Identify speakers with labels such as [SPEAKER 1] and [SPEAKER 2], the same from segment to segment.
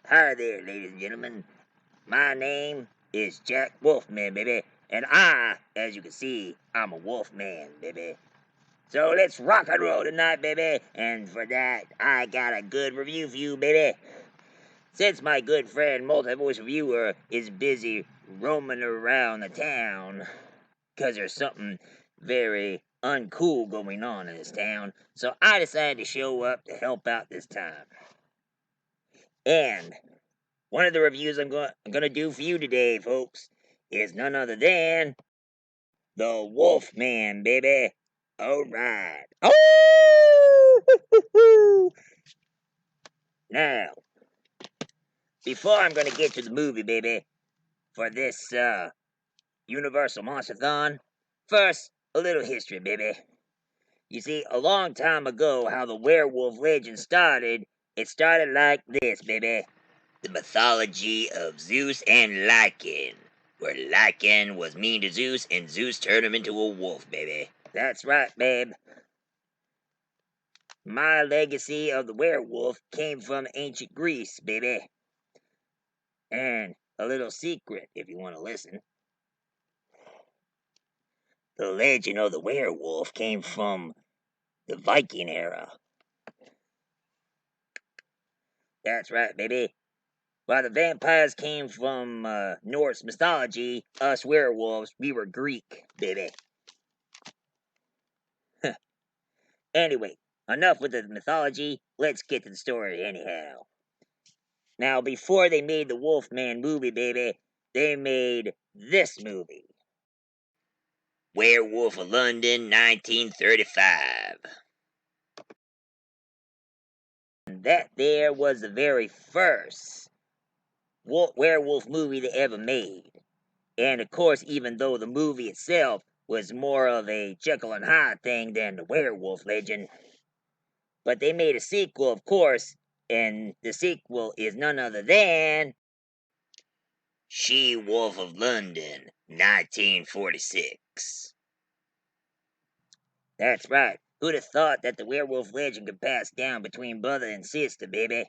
[SPEAKER 1] Hi there, ladies and gentlemen. My name is Jack Wolfman, baby. And I, as you can see, I'm a wolf man, baby. So let's rock and roll tonight, baby. And for that, I got a good review for you, baby. Since my good friend Multi-Voice Reviewer is busy roaming around the town, because there's something very uncool going on in this town, so I decided to show up to help out this time. And one of the reviews I'm gonna do for you today, folks, is none other than the Wolfman, baby. All right. Oh! Now, before I'm gonna get to the movie, baby, for this Universal Monster-thon, first a little history, baby. You see, a long time ago, how the werewolf legend started, it started like this, baby. The mythology of Zeus and Lycan, where Lycan was mean to Zeus and Zeus turned him into a wolf, baby. That's right, babe. My legacy of the werewolf came from ancient Greece, baby. And a little secret, if you want to listen. The legend of the werewolf came from the Viking era. That's right, baby. While the vampires came from Norse mythology, us werewolves, we were Greek, baby. Anyway, enough with the mythology, let's get to the story anyhow. Now, before they made the Wolfman movie, baby, they made this movie. Werewolf of London, 1935. And that there was the very first werewolf movie they ever made. And of course, even though the movie itself was more of a Jekyll and Hyde thing than the werewolf legend, but they made a sequel, of course, and the sequel is none other than She-Wolf of London, 1946. That's right. Who'd have thought that the werewolf legend could pass down between brother and sister, baby?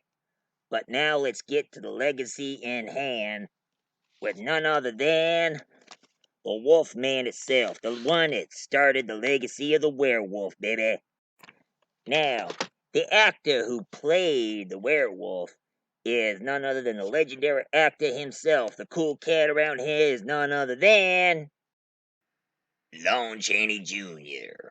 [SPEAKER 1] But now let's get to the legacy in hand with none other than the Wolfman itself, the one that started the legacy of the werewolf, baby. Now, the actor who played the werewolf is none other than the legendary actor himself. The cool cat around here is none other than Lon Chaney Jr.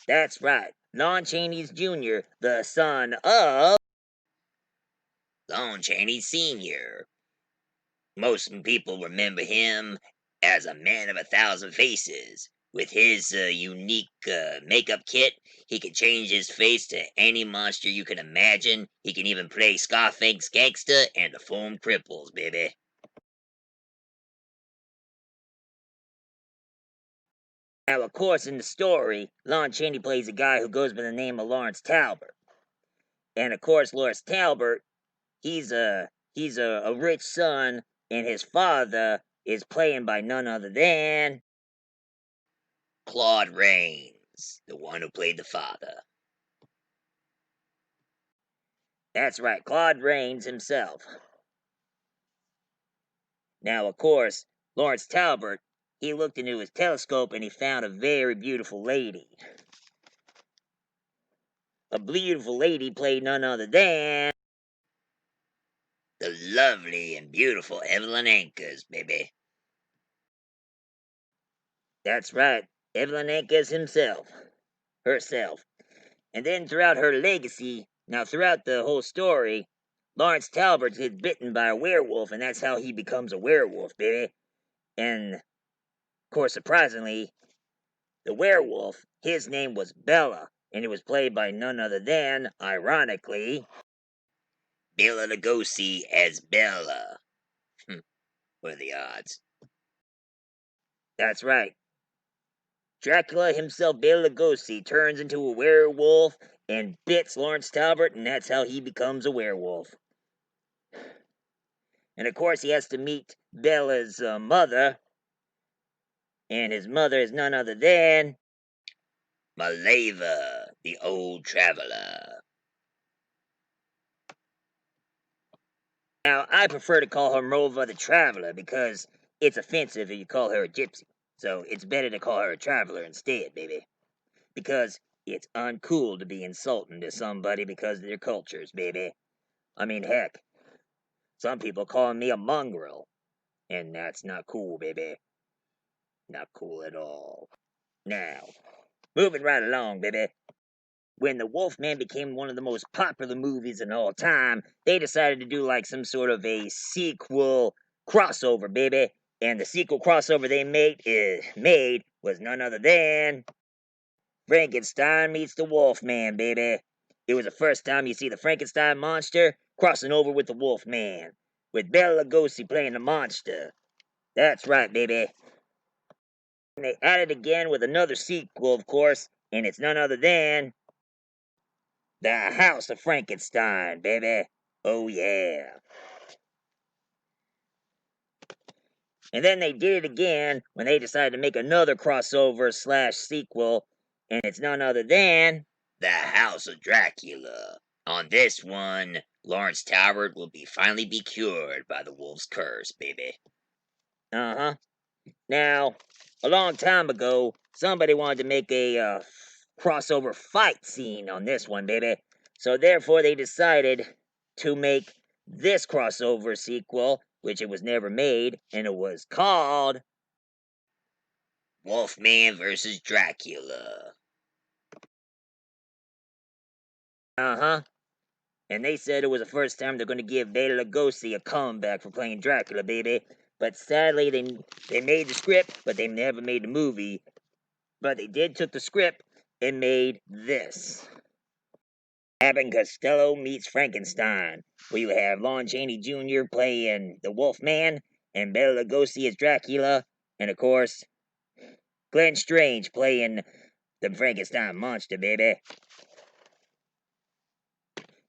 [SPEAKER 1] That's right, Lon Chaney Jr., the son of Lon Chaney Sr. Most people remember him as a man of 1,000 faces. With his unique makeup kit, he can change his face to any monster you can imagine. He can even play Scarface Gangster and the Foam Cripples, baby. Now, of course, in the story, Lon Chaney plays a guy who goes by the name of Lawrence Talbot. And of course, Lawrence Talbot, he's a rich son, and his father is played by none other than Claude Rains, the one who played the father. That's right, Claude Rains himself. Now, of course, Lawrence Talbot, he looked into his telescope and he found a very beautiful lady. A beautiful lady played none other than the lovely and beautiful Evelyn Ankers, baby. That's right, Evelyn Ankers herself. And then throughout her legacy, now throughout the whole story, Lawrence Talbot gets bitten by a werewolf, and that's how he becomes a werewolf, baby. And, of course, surprisingly, the werewolf, his name was Bella, and it was played by none other than, ironically, Bela Lugosi as Bella. What are the odds? That's right. Dracula himself, Bela Lugosi, turns into a werewolf and bits Lawrence Talbot, and that's how he becomes a werewolf. And of course, he has to meet Bella's mother, and his mother is none other than Maleva, the old traveler. Now, I prefer to call her Mova the Traveler because it's offensive if you call her a gypsy. So it's better to call her a traveler instead, baby. Because it's uncool to be insulting to somebody because of their cultures, baby. I mean, heck, some people call me a mongrel. And that's not cool, baby. Not cool at all. Now, moving right along, baby. When The Wolfman became one of the most popular movies in all time, they decided to do like some sort of a sequel crossover, baby. And the sequel crossover they made was none other than Frankenstein meets the Wolfman, baby. It was the first time you see the Frankenstein monster crossing over with the Wolfman, with Bela Lugosi playing the monster. That's right, baby. And they added again with another sequel, of course, and it's none other than The House of Frankenstein, baby. Oh, yeah. And then they did it again when they decided to make another crossover slash sequel, and it's none other than The House of Dracula. On this one, Lawrence Talbot will finally be cured by the wolf's curse, baby. Uh-huh. Now, a long time ago, somebody wanted to make a crossover fight scene on this one, baby. So therefore, they decided to make this crossover sequel, which it was never made, and it was called Wolfman vs. Dracula. Uh-huh. And they said it was the first time they're going to give Bela Lugosi a comeback for playing Dracula, baby. But sadly, they made the script, but they never made the movie. But they did took the script and made this. Abbott and Costello meets Frankenstein, where you have Lon Chaney Jr. playing the Wolfman, and Bela Lugosi as Dracula, and of course, Glenn Strange playing the Frankenstein monster, baby.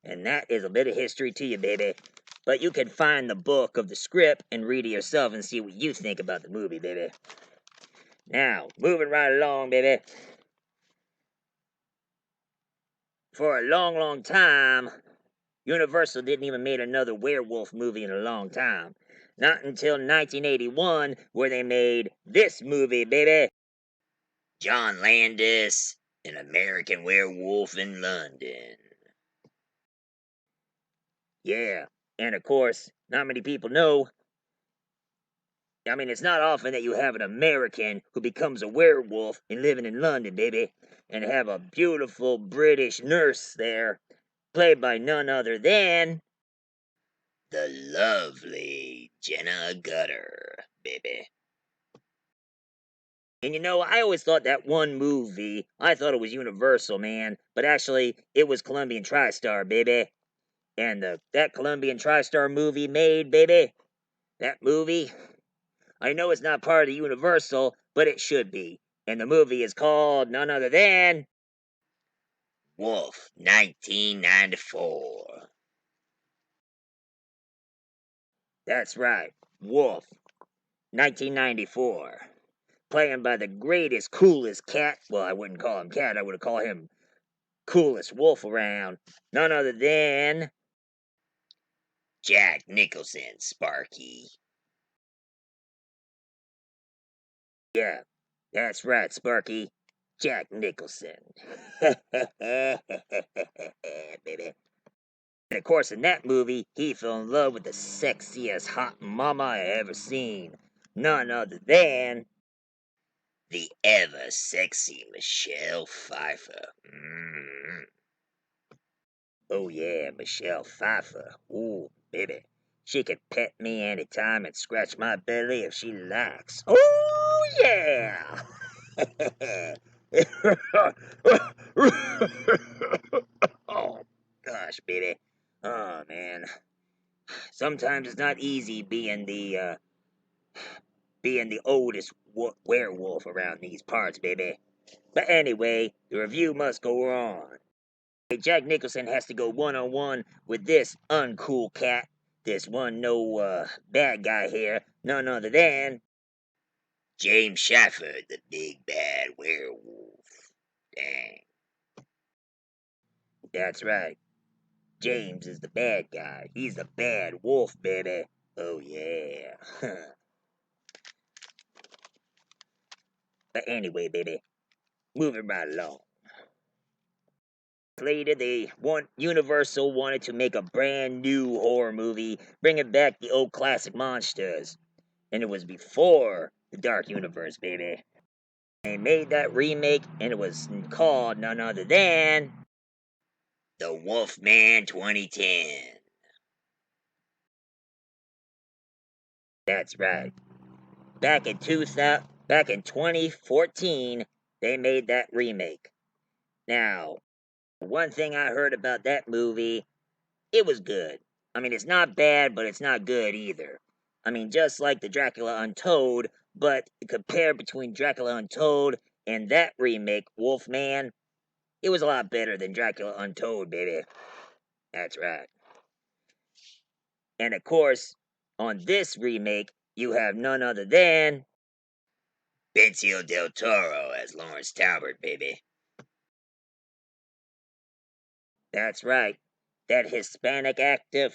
[SPEAKER 1] And that is a bit of history to you, baby. But you can find the book of the script and read it yourself and see what you think about the movie, baby. Now, moving right along, baby. For a long, long time, Universal didn't even make another werewolf movie in a long time. Not until 1981, where they made this movie, baby. John Landis, An American Werewolf in London. Yeah, and of course, not many people know. I mean, it's not often that you have an American who becomes a werewolf and living in London, baby, and have a beautiful British nurse there, played by none other than the lovely Jenna Gutter, baby. And you know, I always thought that one movie, I thought it was Universal, man, but actually, it was Columbian TriStar, baby. And that Columbian TriStar movie made, baby, that movie, I know it's not part of the Universal, but it should be. And the movie is called none other than Wolf 1994. That's right, Wolf 1994. Playing by the greatest, coolest cat. Well, I wouldn't call him cat, I would call him coolest wolf around. None other than Jack Nicholson, Sparky. Yeah, that's right, Sparky. Jack Nicholson. Baby. And of course, in that movie, he fell in love with the sexiest hot mama I ever seen. None other than the ever sexy Michelle Pfeiffer. Oh yeah, Michelle Pfeiffer. Ooh, baby. She could pet me anytime and scratch my belly if she likes. Oh yeah! Oh gosh, baby. Oh man. Sometimes it's not easy being the oldest werewolf around these parts, baby. But anyway, the review must go on. Jack Nicholson has to go one-on-one with this uncool cat. This one bad guy here, none other than James Shafford, the big bad werewolf. Dang. That's right. James is the bad guy. He's the bad wolf, baby. Oh, yeah. But anyway, baby, moving right along. Later, Universal wanted to make a brand new horror movie, bringing back the old classic monsters. And it was before the Dark Universe, baby. They made that remake, and it was called none other than The Wolfman 2010. That's right. Back in 2014, they made that remake. Now, one thing I heard about that movie, it was good. I mean, it's not bad, but it's not good either. I mean, just like the Dracula Untold, but compared between Dracula Untold and that remake, Wolfman, it was a lot better than Dracula Untold, baby. That's right. And of course, on this remake, you have none other than Benicio del Toro as Lawrence Talbot, baby. That's right. That Hispanic actor, not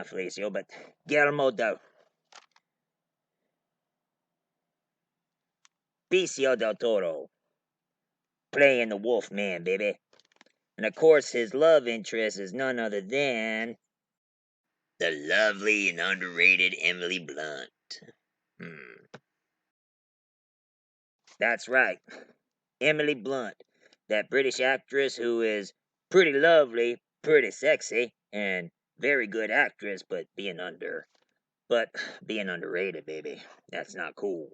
[SPEAKER 1] Felicio, but Guillermo del Benicio del Toro, playing the Wolfman, baby. And of course, his love interest is none other than the lovely and underrated Emily Blunt. That's right. Emily Blunt, that British actress who is pretty lovely, pretty sexy, and very good actress, but being underrated, baby. That's not cool.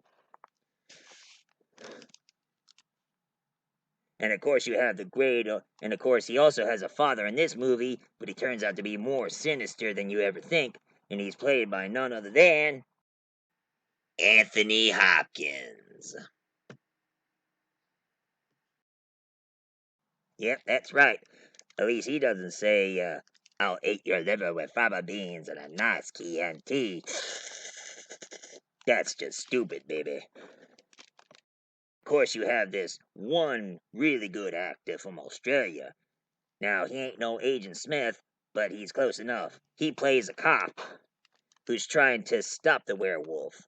[SPEAKER 1] And of course, you have and of course, he also has a father in this movie, but he turns out to be more sinister than you ever think, and he's played by none other than Anthony Hopkins. Yep, that's right. At least he doesn't say, I'll eat your liver with fava beans and a nice Chianti. That's just stupid, baby. Of course, you have this one really good actor from Australia. Now, he ain't no Agent Smith, but he's close enough. He plays a cop who's trying to stop the werewolf.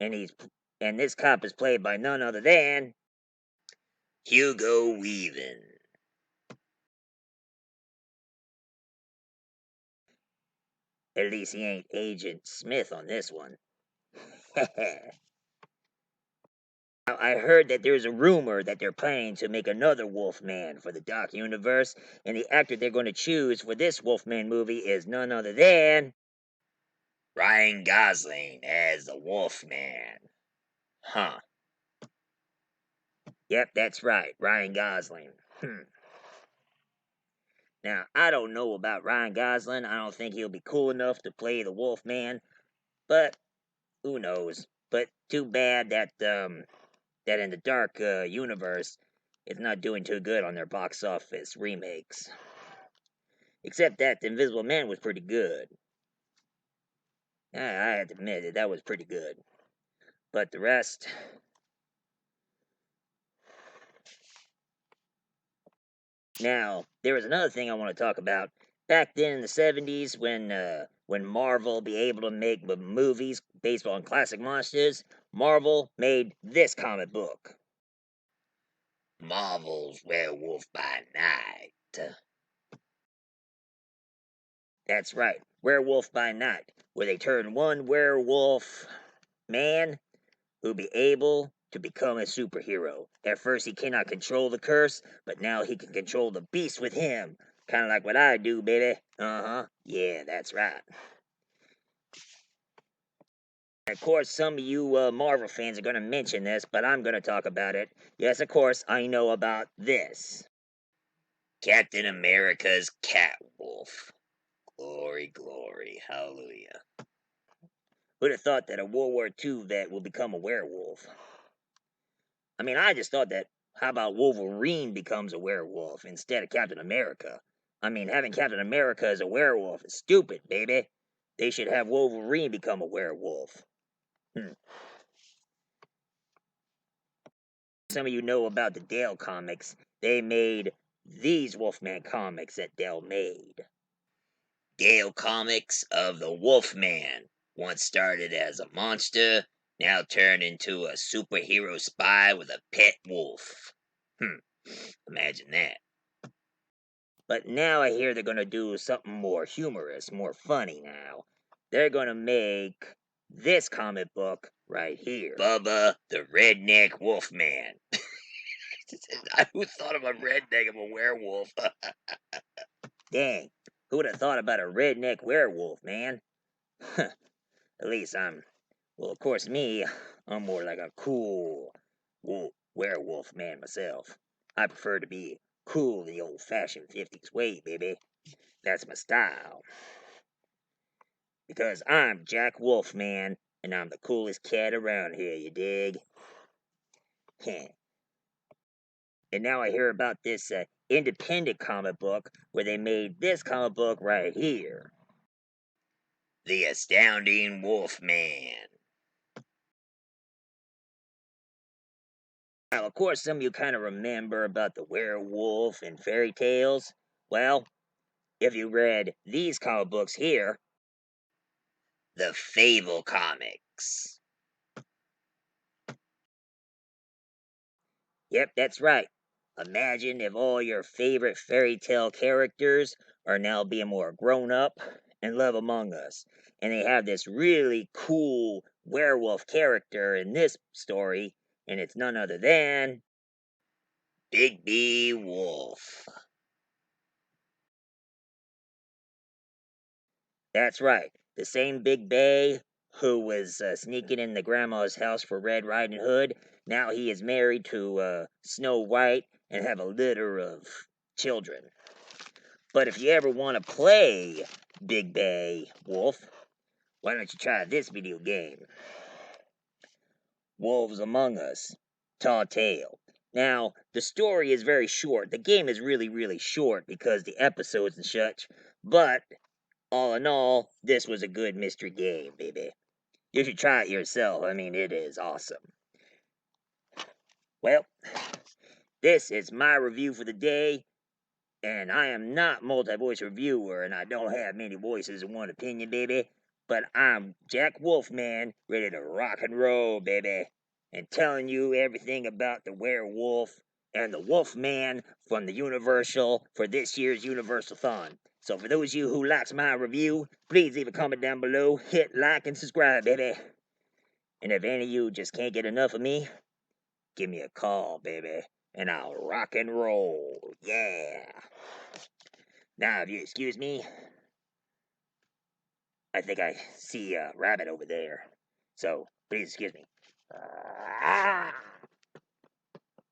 [SPEAKER 1] And this cop is played by none other than Hugo Weaving. At least he ain't Agent Smith on this one. Now, I heard that there's a rumor that they're planning to make another Wolfman for the Dark Universe, and the actor they're going to choose for this Wolfman movie is none other than Ryan Gosling as the Wolfman. Huh. Yep, that's right, Ryan Gosling. Now, I don't know about Ryan Gosling. I don't think he'll be cool enough to play the Wolfman, but who knows? But too bad that that in the Dark Universe, it's not doing too good on their box office remakes. Except that The Invisible Man was pretty good. I have to admit that was pretty good. But the rest. Now, there was another thing I want to talk about. Back then in the 70s, when Marvel be able to make movies based on classic monsters, Marvel made this comic book. Marvel's Werewolf by Night. That's right, Werewolf by Night, where they turn one werewolf man who be able to become a superhero. At first, he cannot control the curse, but now he can control the beast with him. Kind of like what I do, baby. Yeah, that's right. And of course, some of you Marvel fans are going to mention this, but I'm going to talk about it. Yes, of course, I know about this. Captain America's Catwolf. Glory, glory, hallelujah. Who'd have thought that a World War II vet will become a werewolf? I mean, I just thought that, how about Wolverine becomes a werewolf instead of Captain America? I mean, having Captain America as a werewolf is stupid, baby. They should have Wolverine become a werewolf. Some of you know about the Dale comics. They made these Wolfman comics that Dale made. Dale Comics of the Wolfman. Once started as a monster, now turned into a superhero spy with a pet wolf. Imagine that. But now I hear they're gonna do something more humorous, more funny now. They're gonna make this comic book right here. Bubba the Redneck Wolfman. Who thought of a redneck of a werewolf? Dang, who would have thought about a redneck werewolf, man? At least well, of course, I'm more like a cool werewolf man myself. I prefer to be cool the old-fashioned 50s way, baby. That's my style. Because I'm Jack Wolfman, and I'm the coolest cat around here, you dig? And now I hear about this independent comic book where they made this comic book right here. The Astounding Wolfman. Now, of course, some of you kind of remember about the werewolf and fairy tales. Well, if you read these comic books here, the Fable Comics. Yep, that's right. Imagine if all your favorite fairy tale characters are now being more grown up and live among us. And they have this really cool werewolf character in this story, and it's none other than Big B Wolf. That's right. The same Big Bay who was sneaking in the grandma's house for Red Riding Hood. Now he is married to Snow White and have a litter of children. But if you ever want to play Big Bay Wolf, why don't you try this video game? Wolves Among Us. Tall Tale. Now, the story is very short. The game is really, really short because the episodes and such. But all in all, this was a good mystery game, baby. You should try it yourself. I mean, it is awesome. Well, this is my review for the day, and I am not multi-voice reviewer, and I don't have many voices in one opinion, baby. But I'm Jack Wolfman, ready to rock and roll, baby, and telling you everything about the werewolf and the Wolfman from the Universal for this year's Universal-thon. So for those of you who likes my review, please leave a comment down below, hit like and subscribe, baby. And if any of you just can't get enough of me, give me a call, baby, and I'll rock and roll. Yeah. Now, if you excuse me, I think I see a rabbit over there. So, please excuse me.